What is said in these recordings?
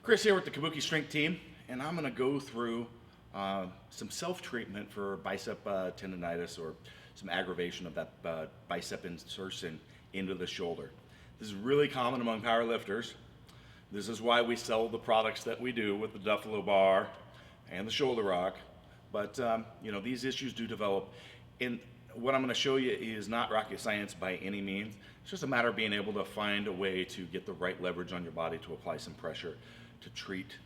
Chris here with the Kabuki Strength Team, and I'm going to go through some self-treatment for bicep tendonitis or some aggravation of that bicep insertion into the shoulder. This is really common among powerlifters. This is why we sell the products that we do with the Duffin bar and the shoulder rock. But these issues do develop. And what I'm going to show you is not rocket science by any means. It's just a matter of being able to find a way to get the right leverage on your body to apply some pressure to treat,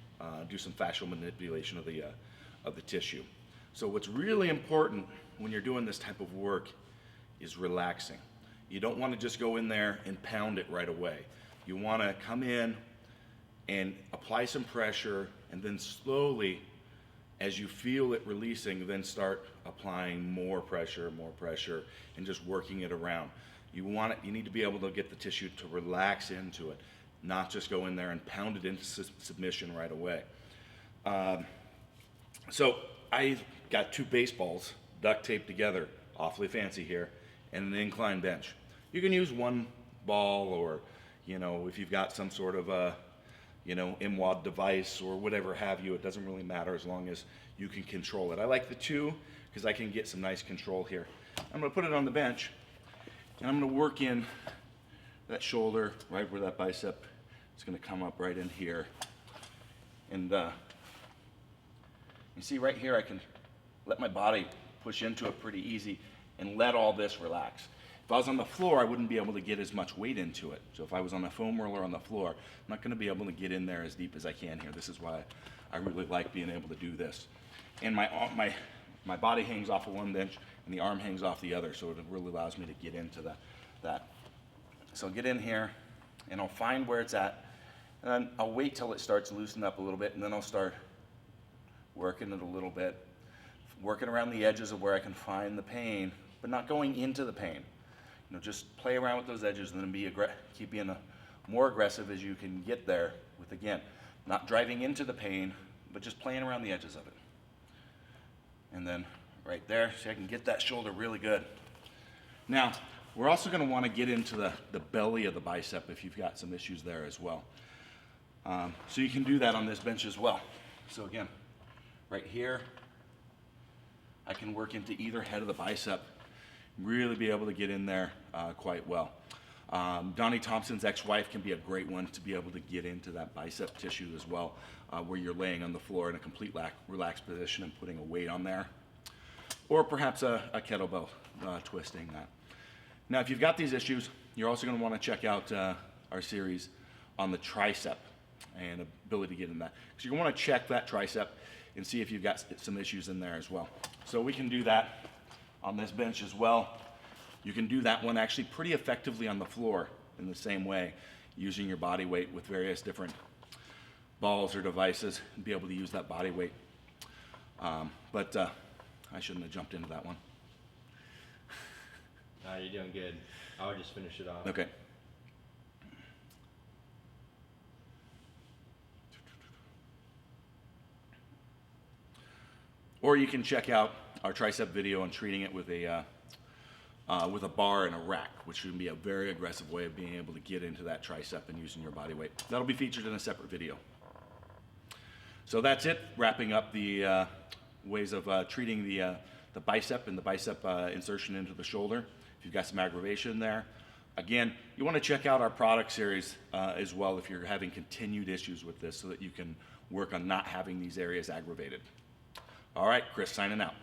do some fascial manipulation of the tissue. So what's really important when you're doing this type of work is relaxing. You don't want to just go in there and pound it right away. You want to come in and apply some pressure, and then slowly, as you feel it releasing, then start applying more pressure, and just working it around. You need to be able to get the tissue to relax into it, not just go in there and pound it into submission right away. So I got two baseballs duct taped together, awfully fancy here, and an incline bench. You can use one ball, or if you've got some sort of a MWAD device or whatever have you, it doesn't really matter as long as you can control it. I like the two because I can get some nice control here. I'm going to put it on the bench, and I'm going to work in that shoulder right where that bicep is going to come up right in here. And you see right here, I can let my body push into it pretty easy and let all this relax. If I was on the floor, I wouldn't be able to get as much weight into it. So if I was on a foam roller on the floor, I'm not going to be able to get in there as deep as I can here. This is why I really like being able to do this. And my body hangs off of one bench and the arm hangs off the other, so it really allows me to get into that. So I'll get in here and I'll find where it's at, and then I'll wait till it starts loosening up a little bit, and then I'll start working it a little bit, working around the edges of where I can find the pain, but not going into the pain. Just play around with those edges, and then keep being more aggressive as you can get there with, again, not driving into the pain, but just playing around the edges of it. And then right there, so I can get that shoulder really good. Now, we're also going to want to get into the belly of the bicep if you've got some issues there as well. So you can do that on this bench as well. So again, right here, I can work into either head of the bicep, really be able to get in there quite well. Donnie Thompson's ex-wife can be a great one to be able to get into that bicep tissue as well, where you're laying on the floor in a complete relaxed position and putting a weight on there, or perhaps a kettlebell twisting that. Now, if you've got these issues, you're also going to want to check out our series on the tricep and ability to get in that, because you're going to want to check that tricep and see if you've got some issues in there as well. So we can do that on this bench as well. You can do that one actually pretty effectively on the floor in the same way, using your body weight with various different balls or devices, and be able to use that body weight. But I shouldn't have jumped into that one. No, you're doing good. I would just finish it off. Okay. Or you can check out our tricep video on treating it with a bar and a rack, which can be a very aggressive way of being able to get into that tricep and using your body weight. That'll be featured in a separate video. So that's it, wrapping up the ways of treating the bicep and the bicep insertion into the shoulder. If you've got some aggravation there, again, you want to check out our product series as well if you're having continued issues with this, so that you can work on not having these areas aggravated. All right, Chris signing out.